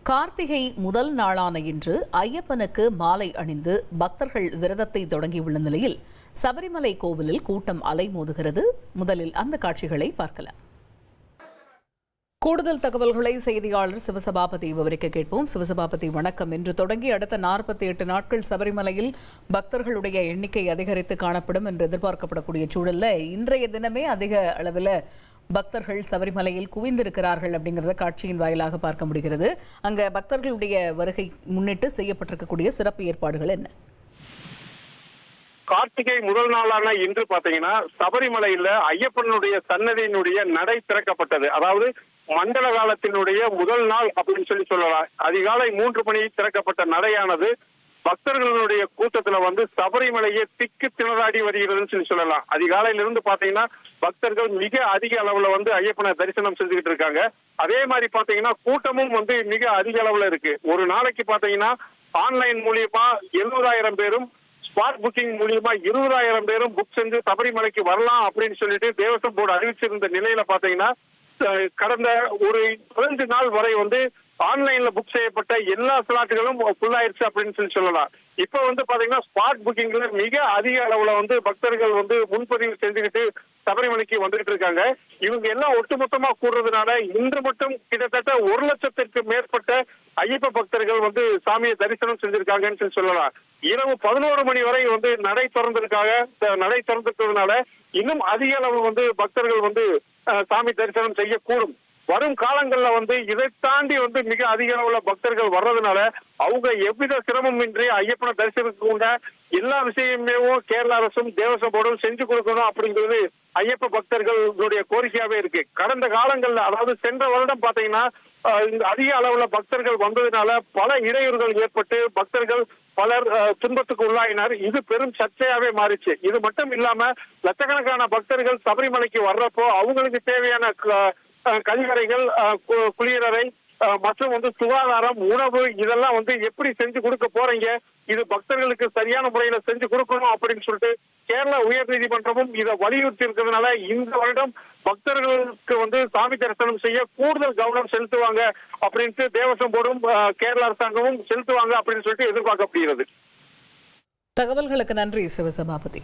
கார்த்திகை முதல் நாளான இன்று ஐயப்பனுக்கு மாலை அணிந்து பக்தர்கள் விரதத்தை தொடங்கியுள்ள நிலையில் சபரிமலை கோவிலில் கூட்டம் அலைமோதுகிறது. முதலில் அந்த காட்சிகளை பார்க்கலாம். கூடுதல் தகவல்களை செய்தியாளர் சிவசபாபதி விவரிக்க கேட்போம். சிவசபாபதி, வணக்கம். இன்று தொடங்கி அடுத்த 48 நாட்கள் சபரிமலையில் பக்தர்களுடைய எண்ணிக்கை அதிகரித்து காணப்படும் என்று எதிர்பார்க்கப்படக்கூடிய சூழல்ல இன்றைய தினமே அதிக அளவில் பக்தர்கள் சபரிமலையில் குவிந்திருக்கிறார்கள் அப்படிங்கிறத காட்சியின் வாயிலாக பார்க்க முடிகிறது. அங்க பக்தர்களுடைய வருகை முன்னிட்டு செய்யப்பட்டிருக்கக்கூடிய சிறப்பு ஏற்பாடுகள் என்ன? கார்த்திகை முதல் நாளான இன்று பாத்தீங்கன்னா சபரிமலையில ஐயப்பனுடைய சன்னதியினுடைய நடை திறக்கப்பட்டது. அதாவது மண்டல காலத்தினுடைய முதல் நாள் அப்படின்னு சொல்லலாம். அதிகாலை 3 மணி திறக்கப்பட்ட நடையானது பக்தர்களுடைய கூட்டத்துல சபரிமலையை திக்கு திணறாடி வருகிறதுன்னு சொல்லலாம். அதிகாலையிலிருந்து பாத்தீங்கன்னா பக்தர்கள் மிக அதிக அளவுல ஐயப்பனை தரிசனம் செஞ்சுக்கிட்டு இருக்காங்க. அதே மாதிரி பாத்தீங்கன்னா கூட்டமும் மிக அதிக அளவுல இருக்கு. ஒரு நாளைக்கு பாத்தீங்கன்னா ஆன்லைன் மூலியமா 70,000 பேரும், ஸ்பாட் புக்கிங் மூலியமா 20,000 பேரும் புக் செஞ்சு சபரிமலைக்கு வரலாம் அப்படின்னு சொல்லிட்டு தேவஸ்வம் போர்டு அறிவிச்சிருந்த நிலையில பாத்தீங்கன்னா கடந்த ஒரு 15 நாள் வரை ஆன்லைன்ல புக் செய்யப்பட்ட எல்லா ஸ்லாட்டுகளும் ஃபுல் ஆயிருச்சு அப்படின்னு சொல்லலாம். இப்ப பாத்தீங்கன்னா ஸ்பாட் புக்கிங்ல மிக அதிக அளவுல பக்தர்கள் முன்பதிவு செஞ்சுக்கிட்டு சபரிமலைக்கு வந்துகிட்டு இருக்காங்க. இவங்க எல்லாம் ஒட்டுமொத்தமா கூடுறதுனால இன்று மட்டும் கிட்டத்தட்ட 1 லட்சத்திற்கு மேற்பட்ட ஐயப்ப பக்தர்கள் சாமியை தரிசனம் செஞ்சிருக்காங்கன்னு சொல்லலாம். இரவு 11 மணி வரை நடை திறந்திருக்கிறதுனால இன்னும் அதிக அளவு பக்தர்கள் சாமி தரிசனம் செய்யக்கூடும். வரும் காலங்கள்ல இதை தாண்டி மிக அதிக அளவுல பக்தர்கள் வர்றதுனால அவங்க எவ்வித சிரமமின்றி ஐயப்பனை தரிசனத்துக்கு உண்ட எல்லா விஷயமே கேரள அரசும் தேவஸ்வம் போர்டும் செஞ்சு கொடுக்கணும் அப்படிங்கிறது ஐயப்ப பக்தர்களுடைய கோரிக்கையாவே இருக்கு. கடந்த காலங்கள்ல, அதாவது சென்ற வருடம் பாத்தீங்கன்னா அதிக அளவுல பக்தர்கள் வந்ததுனால பல இடையூறுகள் ஏற்பட்டு பக்தர்கள் பலர் துன்பத்துக்கு உள்ளாயினர். இது பெரும் சர்ச்சையாவே மாறிச்சு. இது மட்டும் இல்லாம லட்சக்கணக்கான பக்தர்கள் சபரிமலைக்கு வர்றப்போ அவங்களுக்கு தேவையான கழிவறைகள், குளியலறை மற்றும் சுகாதாரம், உணவு இதெல்லாம் எப்படி செஞ்சு கொடுக்க போறீங்க, இது பக்தர்களுக்கு சரியான முறையில செஞ்சு கொடுக்கணும் அப்படின்னு சொல்லிட்டு கேரள உயர் நீதிமன்றமும் இதை வலியுறுத்தி இருக்கிறதுனால இந்த வருடம் பக்தர்களுக்கு சாமி தரிசனம் செய்ய கூடுதல் கவனம் செலுத்துவாங்க அப்படின்ட்டு தேவஸ்வம் போர்டும் கேரள அரசாங்கமும் செலுத்துவாங்க அப்படின்னு சொல்லிட்டு எதிர்பார்க்கப்படுகிறது. தகவல்களுக்கு நன்றி சிவசபாபதி.